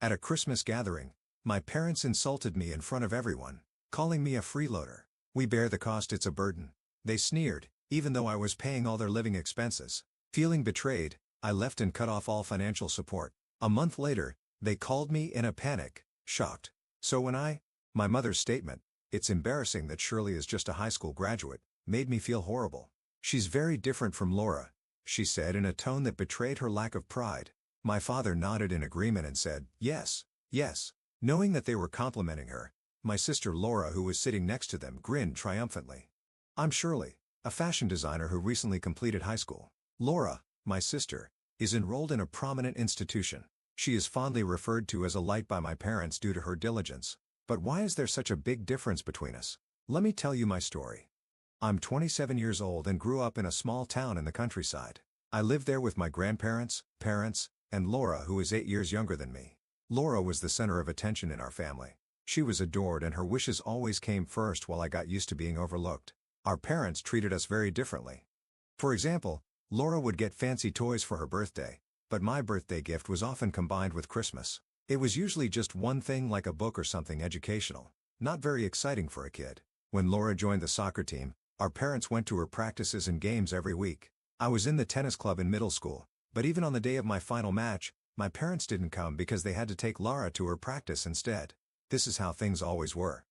At a Christmas gathering, my parents insulted me in front of everyone, calling me a freeloader. "We bear the cost, it's a burden," they sneered, even though I was paying all their living expenses. Feeling betrayed, I left and cut off all financial support. A month later, they called me in a panic, shocked. So when my mother's statement, "It's embarrassing that Shirley is just a high school graduate," made me feel horrible. "She's very different from Laura," she said in a tone that betrayed her lack of pride. My father nodded in agreement and said, "Yes, yes." Knowing that they were complimenting her, my sister Laura, who was sitting next to them, grinned triumphantly. "I'm Shirley, a fashion designer who recently completed high school. Laura, my sister, is enrolled in a prominent institution. She is fondly referred to as a light by my parents due to her diligence. But why is there such a big difference between us? Let me tell you my story. I'm 27 years old and grew up in a small town in the countryside. I lived there with my grandparents, parents, and Laura, who is 8 years younger than me. Laura was the center of attention in our family. She was adored and her wishes always came first while I got used to being overlooked. Our parents treated us very differently. For example, Laura would get fancy toys for her birthday, but my birthday gift was often combined with Christmas. It was usually just one thing, like a book or something educational. Not very exciting for a kid. When Laura joined the soccer team, our parents went to her practices and games every week. I was in the tennis club in middle school, but even on the day of my final match, my parents didn't come because they had to take Laura to her practice instead. This is how things always were.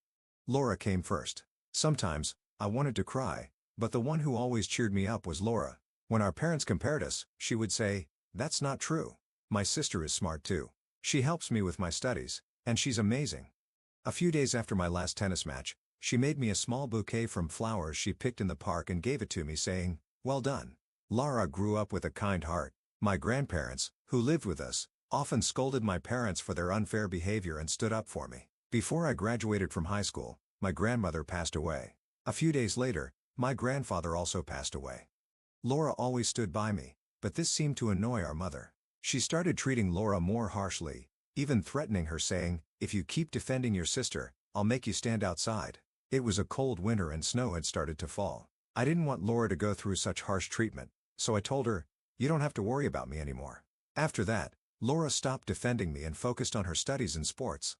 Laura came first. Sometimes, I wanted to cry, but the one who always cheered me up was Laura. When our parents compared us, she would say, "That's not true. My sister is smart too. She helps me with my studies, and she's amazing." A few days after my last tennis match, she made me a small bouquet from flowers she picked in the park and gave it to me, saying, "Well done." Laura grew up with a kind heart. My grandparents, who lived with us, often scolded my parents for their unfair behavior and stood up for me. Before I graduated from high school, my grandmother passed away. A few days later, my grandfather also passed away. Laura always stood by me, but this seemed to annoy our mother. She started treating Laura more harshly, even threatening her, saying, "If you keep defending your sister, I'll make you stand outside." It was a cold winter and snow had started to fall. I didn't want Laura to go through such harsh treatment, so I told her, "You don't have to worry about me anymore." After that, Laura stopped defending me and focused on her studies and sports.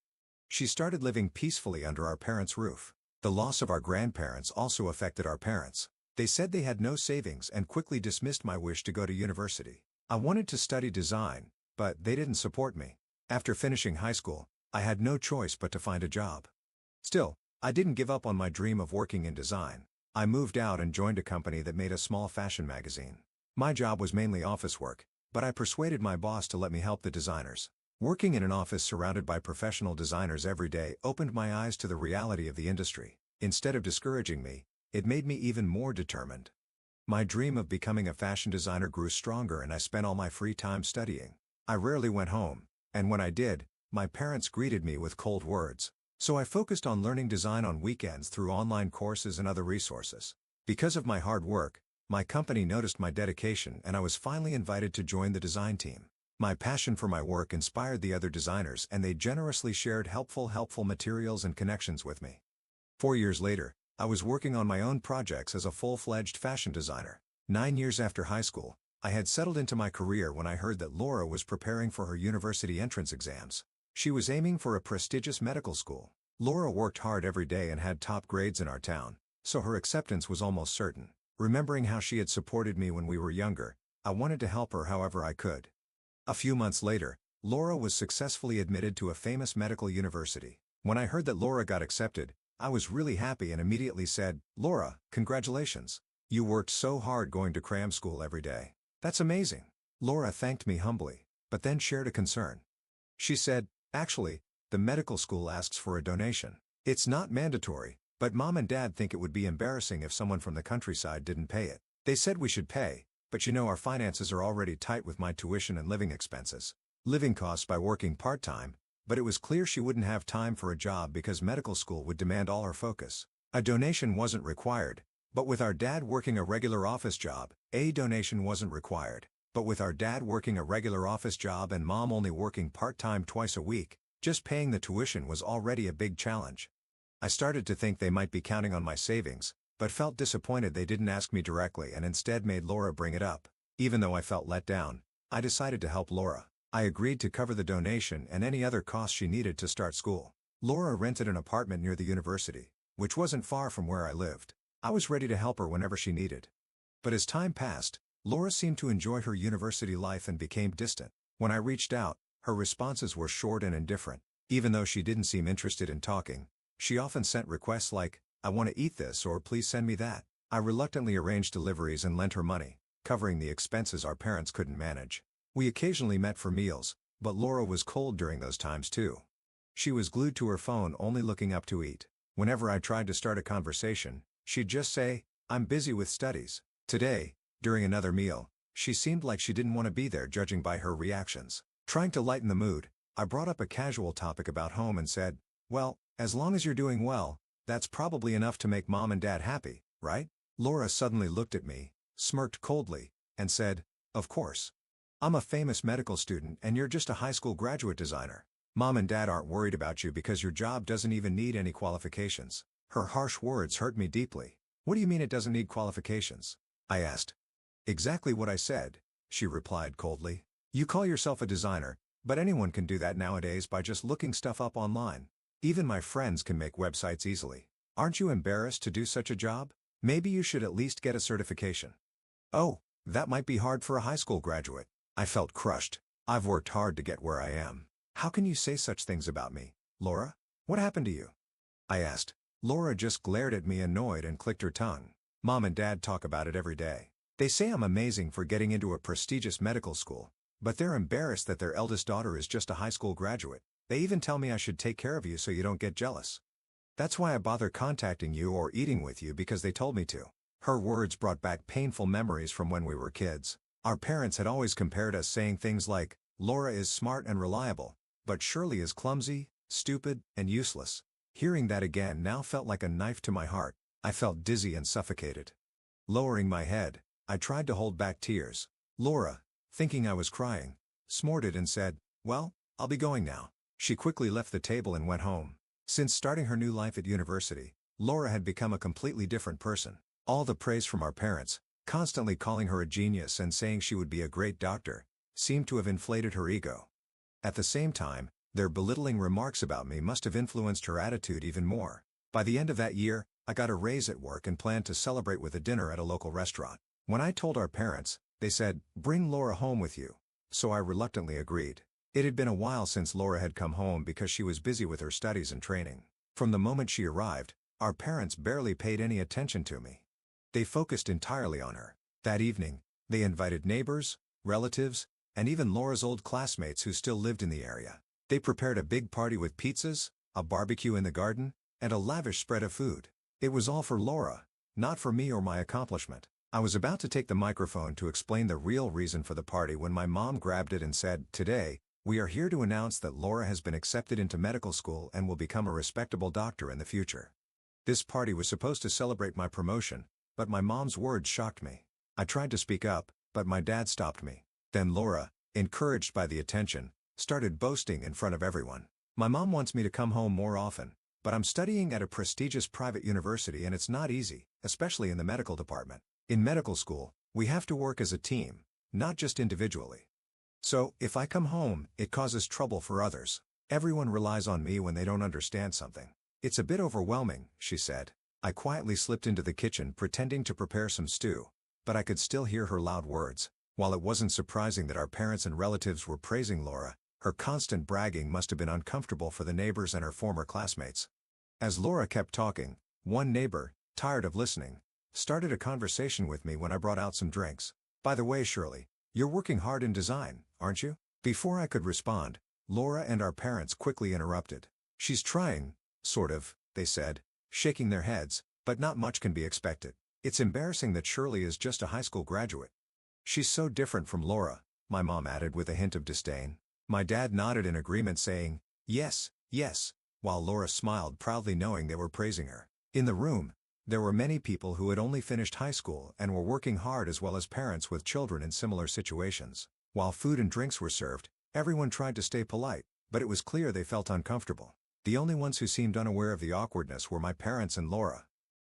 She started living peacefully under our parents' roof. The loss of our grandparents also affected our parents. They said they had no savings and quickly dismissed my wish to go to university. I wanted to study design, but they didn't support me. After finishing high school, I had no choice but to find a job. Still, I didn't give up on my dream of working in design. I moved out and joined a company that made a small fashion magazine. My job was mainly office work, but I persuaded my boss to let me help the designers. Working in an office surrounded by professional designers every day opened my eyes to the reality of the industry. Instead of discouraging me, it made me even more determined. My dream of becoming a fashion designer grew stronger and I spent all my free time studying. I rarely went home, and when I did, my parents greeted me with cold words. So I focused on learning design on weekends through online courses and other resources. Because of my hard work, my company noticed my dedication and I was finally invited to join the design team. My passion for my work inspired the other designers and they generously shared helpful materials and connections with me. 4 years later, I was working on my own projects as a full-fledged fashion designer. 9 years after high school, I had settled into my career when I heard that Laura was preparing for her university entrance exams. She was aiming for a prestigious medical school. Laura worked hard every day and had top grades in our town, so her acceptance was almost certain. Remembering how she had supported me when we were younger, I wanted to help her however I could. A few months later, Laura was successfully admitted to a famous medical university. When I heard that Laura got accepted, I was really happy and immediately said, "Laura, congratulations. You worked so hard going to cram school every day. That's amazing." Laura thanked me humbly, but then shared a concern. She said, "Actually, the medical school asks for a donation. It's not mandatory, but Mom and Dad think it would be embarrassing if someone from the countryside didn't pay it. They said we should pay, but you know our finances are already tight with my tuition and living expenses. Living costs by working part-time, but it was clear she wouldn't have time for a job because medical school would demand all her focus. A donation wasn't required, but with our dad working a regular office job, a donation wasn't required. But with our dad working a regular office job and Mom only working part-time twice a week, just paying the tuition was already a big challenge. I started to think they might be counting on my savings, but felt disappointed they didn't ask me directly and instead made Laura bring it up. Even though I felt let down, I decided to help Laura. I agreed to cover the donation and any other costs she needed to start school. Laura rented an apartment near the university, which wasn't far from where I lived. I was ready to help her whenever she needed. But as time passed, Laura seemed to enjoy her university life and became distant. When I reached out, her responses were short and indifferent. Even though she didn't seem interested in talking, she often sent requests like, "I want to eat this," or "Please send me that." I reluctantly arranged deliveries and lent her money, covering the expenses our parents couldn't manage. We occasionally met for meals, but Laura was cold during those times too. She was glued to her phone, only looking up to eat. Whenever I tried to start a conversation, she'd just say, "I'm busy with studies." Today, during another meal, she seemed like she didn't want to be there, judging by her reactions. Trying to lighten the mood, I brought up a casual topic about home and said, "Well, as long as you're doing well, that's probably enough to make Mom and Dad happy, right?" Laura suddenly looked at me, smirked coldly, and said, "Of course. I'm a famous medical student and you're just a high school graduate designer. Mom and Dad aren't worried about you because your job doesn't even need any qualifications." Her harsh words hurt me deeply. "What do you mean it doesn't need qualifications?" I asked. "Exactly what I said," she replied coldly. "You call yourself a designer, but anyone can do that nowadays by just looking stuff up online. Even my friends can make websites easily. Aren't you embarrassed to do such a job? Maybe you should at least get a certification." "Oh, that might be hard for a high school graduate." I felt crushed. "I've worked hard to get where I am. How can you say such things about me, Laura? What happened to you?" I asked. Laura just glared at me, annoyed, and clicked her tongue. "Mom and Dad talk about it every day. They say I'm amazing for getting into a prestigious medical school, but they're embarrassed that their eldest daughter is just a high school graduate. They even tell me I should take care of you so you don't get jealous. That's why I bother contacting you or eating with you, because they told me to." Her words brought back painful memories from when we were kids. Our parents had always compared us, saying things like, "Laura is smart and reliable, but Shirley is clumsy, stupid, and useless." Hearing that again now felt like a knife to my heart. I felt dizzy and suffocated. Lowering my head, I tried to hold back tears. Laura, thinking I was crying, snorted and said, "Well, I'll be going now." She quickly left the table and went home. Since starting her new life at university, Laura had become a completely different person. All the praise from our parents, constantly calling her a genius and saying she would be a great doctor, seemed to have inflated her ego. At the same time, their belittling remarks about me must have influenced her attitude even more. By the end of that year, I got a raise at work and planned to celebrate with a dinner at a local restaurant. When I told our parents, they said, "Bring Laura home with you." So I reluctantly agreed. It had been a while since Laura had come home because she was busy with her studies and training. From the moment she arrived, our parents barely paid any attention to me. They focused entirely on her. That evening, they invited neighbors, relatives, and even Laura's old classmates who still lived in the area. They prepared a big party with pizzas, a barbecue in the garden, and a lavish spread of food. It was all for Laura, not for me or my accomplishment. I was about to take the microphone to explain the real reason for the party when my mom grabbed it and said, "Today, we are here to announce that Laura has been accepted into medical school and will become a respectable doctor in the future." This party was supposed to celebrate my promotion, but my mom's words shocked me. I tried to speak up, but my dad stopped me. Then Laura, encouraged by the attention, started boasting in front of everyone. "My mom wants me to come home more often, but I'm studying at a prestigious private university and it's not easy, especially in the medical department. In medical school, we have to work as a team, not just individually. So, if I come home, it causes trouble for others. Everyone relies on me when they don't understand something. It's a bit overwhelming," she said. I quietly slipped into the kitchen pretending to prepare some stew, but I could still hear her loud words. While it wasn't surprising that our parents and relatives were praising Laura, her constant bragging must have been uncomfortable for the neighbors and her former classmates. As Laura kept talking, one neighbor, tired of listening, started a conversation with me when I brought out some drinks. "By the way, Shirley, you're working hard in design, aren't you?" Before I could respond, Laura and our parents quickly interrupted. "She's trying, sort of," they said, shaking their heads, "but not much can be expected. It's embarrassing that Shirley is just a high school graduate." "She's so different from Laura," my mom added with a hint of disdain. My dad nodded in agreement, saying, "Yes, yes," while Laura smiled proudly, knowing they were praising her. In the room, there were many people who had only finished high school and were working hard, as well as parents with children in similar situations. While food and drinks were served, everyone tried to stay polite, but it was clear they felt uncomfortable. The only ones who seemed unaware of the awkwardness were my parents and Laura.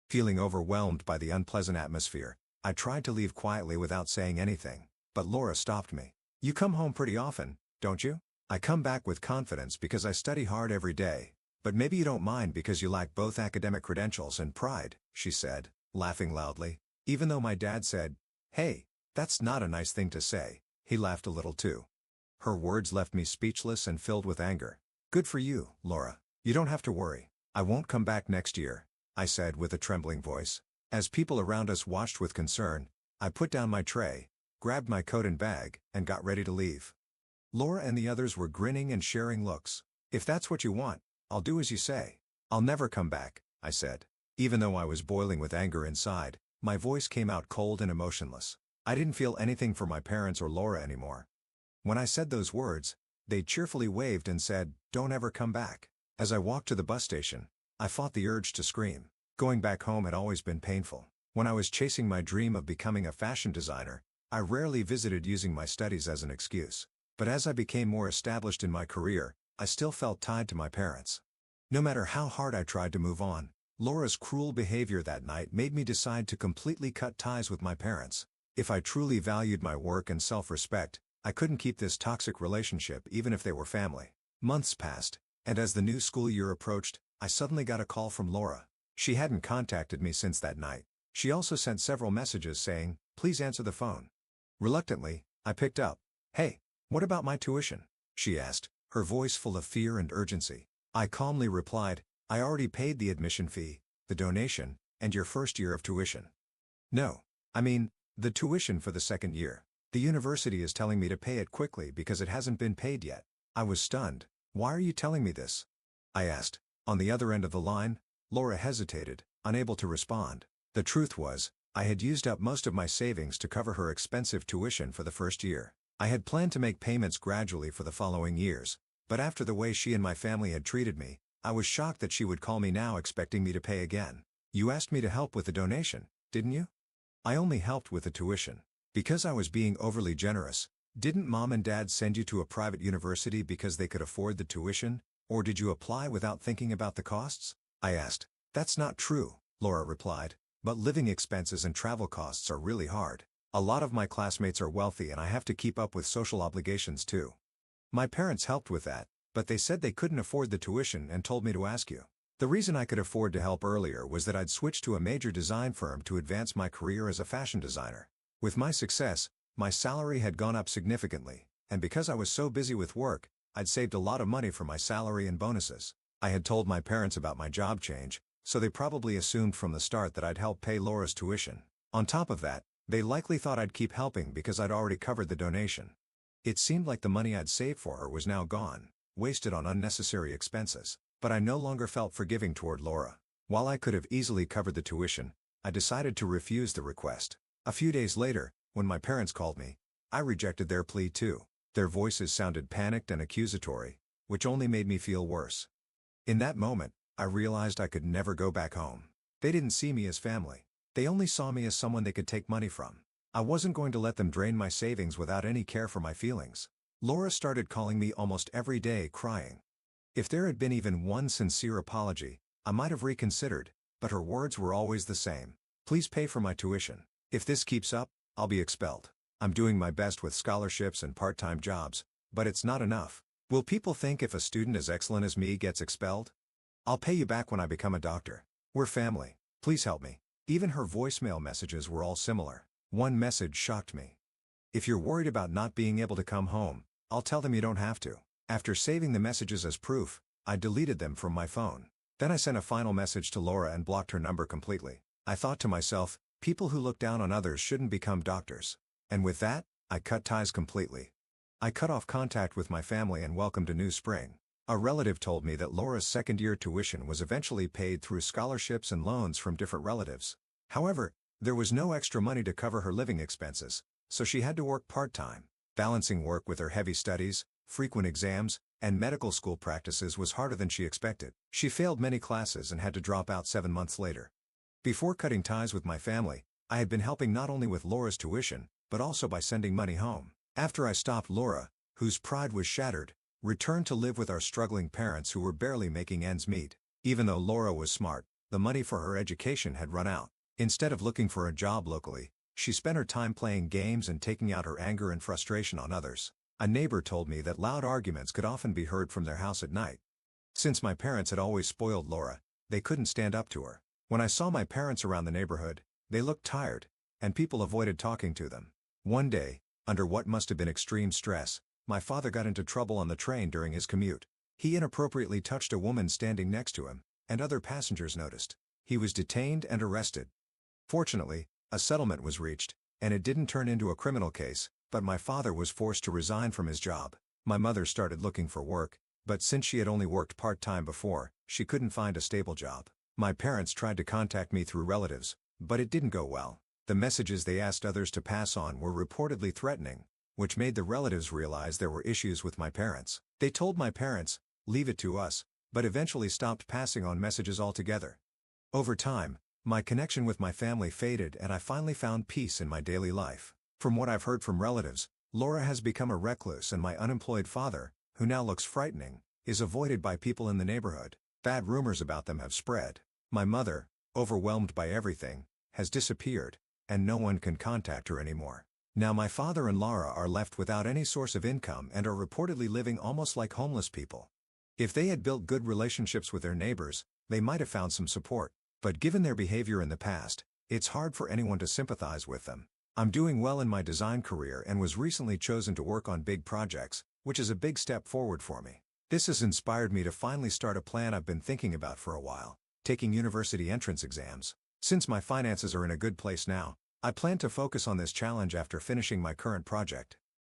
Feeling overwhelmed by the unpleasant atmosphere, I tried to leave quietly without saying anything, but Laura stopped me. "You come home pretty often, don't you? I come back with confidence because I study hard every day. But maybe you don't mind because you lack both academic credentials and pride, she said, laughing loudly. Even though my dad said, "Hey, that's not a nice thing to say," he laughed a little too. Her words left me speechless and filled with anger. "Good for you, Laura. You don't have to worry. I won't come back next year," I said with a trembling voice. As people around us watched with concern, I put down my tray, grabbed my coat and bag, and got ready to leave. Laura and the others were grinning and sharing looks. "If that's what you want, I'll do as you say. I'll never come back," I said. Even though I was boiling with anger inside, my voice came out cold and emotionless. I didn't feel anything for my parents or Laura anymore. When I said those words, they cheerfully waved and said, "Don't ever come back." As I walked to the bus station, I fought the urge to scream. Going back home had always been painful. When I was chasing my dream of becoming a fashion designer, I rarely visited using my studies as an excuse. But as I became more established in my career, I still felt tied to my parents. No matter how hard I tried to move on, Laura's cruel behavior that night made me decide to completely cut ties with my parents. If I truly valued my work and self-respect, I couldn't keep this toxic relationship even if they were family. Months passed, and as the new school year approached, I suddenly got a call from Laura. She hadn't contacted me since that night. She also sent several messages saying, "Please answer the phone." Reluctantly, I picked up. "Hey, what about my tuition?" she asked, her voice full of fear and urgency. I calmly replied, "I already paid the admission fee, the donation, and your first year of tuition." "No. I mean, the tuition for the second year. The university is telling me to pay it quickly because it hasn't been paid yet." I was stunned. "Why are you telling me this?" I asked. On the other end of the line, Laura hesitated, unable to respond. The truth was, I had used up most of my savings to cover her expensive tuition for the first year. I had planned to make payments gradually for the following years, but after the way she and my family had treated me, I was shocked that she would call me now expecting me to pay again. "You asked me to help with the donation, didn't you?" "I only helped with the tuition. Because I was being overly generous. Didn't Mom and Dad send you to a private university because they could afford the tuition, or did you apply without thinking about the costs?" I asked. "That's not true," Laura replied, "but living expenses and travel costs are really hard. A lot of my classmates are wealthy and I have to keep up with social obligations too. My parents helped with that, but they said they couldn't afford the tuition and told me to ask you." The reason I could afford to help earlier was that I'd switched to a major design firm to advance my career as a fashion designer. With my success, my salary had gone up significantly, and because I was so busy with work, I'd saved a lot of money for my salary and bonuses. I had told my parents about my job change, so they probably assumed from the start that I'd help pay Laura's tuition. On top of that, they likely thought I'd keep helping because I'd already covered the donation. It seemed like the money I'd saved for her was now gone, wasted on unnecessary expenses. But I no longer felt forgiving toward Laura. While I could have easily covered the tuition, I decided to refuse the request. A few days later, when my parents called me, I rejected their plea too. Their voices sounded panicked and accusatory, which only made me feel worse. In that moment, I realized I could never go back home. They didn't see me as family. They only saw me as someone they could take money from. I wasn't going to let them drain my savings without any care for my feelings. Laura started calling me almost every day crying. If there had been even one sincere apology, I might have reconsidered, but her words were always the same. "Please pay for my tuition. If this keeps up, I'll be expelled. I'm doing my best with scholarships and part-time jobs, but it's not enough. Will people think if a student as excellent as me gets expelled? I'll pay you back when I become a doctor. We're family. Please help me." Even her voicemail messages were all similar. One message shocked me. "If you're worried about not being able to come home, I'll tell them you don't have to." After saving the messages as proof, I deleted them from my phone. Then I sent a final message to Laura and blocked her number completely. I thought to myself, people who look down on others shouldn't become doctors. And with that, I cut ties completely. I cut off contact with my family and welcomed a new spring. A relative told me that Laura's second-year tuition was eventually paid through scholarships and loans from different relatives. However, there was no extra money to cover her living expenses, so she had to work part-time. Balancing work with her heavy studies, frequent exams, and medical school practices was harder than she expected. She failed many classes and had to drop out 7 months later. Before cutting ties with my family, I had been helping not only with Laura's tuition, but also by sending money home. After I stopped, Laura, whose pride was shattered, returned to live with our struggling parents who were barely making ends meet. Even though Laura was smart, the money for her education had run out. Instead of looking for a job locally, she spent her time playing games and taking out her anger and frustration on others. A neighbor told me that loud arguments could often be heard from their house at night. Since my parents had always spoiled Laura, they couldn't stand up to her. When I saw my parents around the neighborhood, they looked tired, and people avoided talking to them. One day, under what must have been extreme stress, my father got into trouble on the train during his commute. He inappropriately touched a woman standing next to him, and other passengers noticed. He was detained and arrested. Fortunately, a settlement was reached, and it didn't turn into a criminal case, but my father was forced to resign from his job. My mother started looking for work, but since she had only worked part-time before, she couldn't find a stable job. My parents tried to contact me through relatives, but it didn't go well. The messages they asked others to pass on were reportedly threatening, which made the relatives realize there were issues with my parents. They told my parents, "Leave it to us," but eventually stopped passing on messages altogether. Over time, my connection with my family faded and I finally found peace in my daily life. From what I've heard from relatives, Laura has become a recluse and my unemployed father, who now looks frightening, is avoided by people in the neighborhood. Bad rumors about them have spread. My mother, overwhelmed by everything, has disappeared, and no one can contact her anymore. Now my father and Laura are left without any source of income and are reportedly living almost like homeless people. If they had built good relationships with their neighbors, they might have found some support. But given their behavior in the past, it's hard for anyone to sympathize with them. I'm doing well in my design career and was recently chosen to work on big projects, which is a big step forward for me. This has inspired me to finally start a plan I've been thinking about for a while: taking university entrance exams. Since my finances are in a good place now, I plan to focus on this challenge after finishing my current project.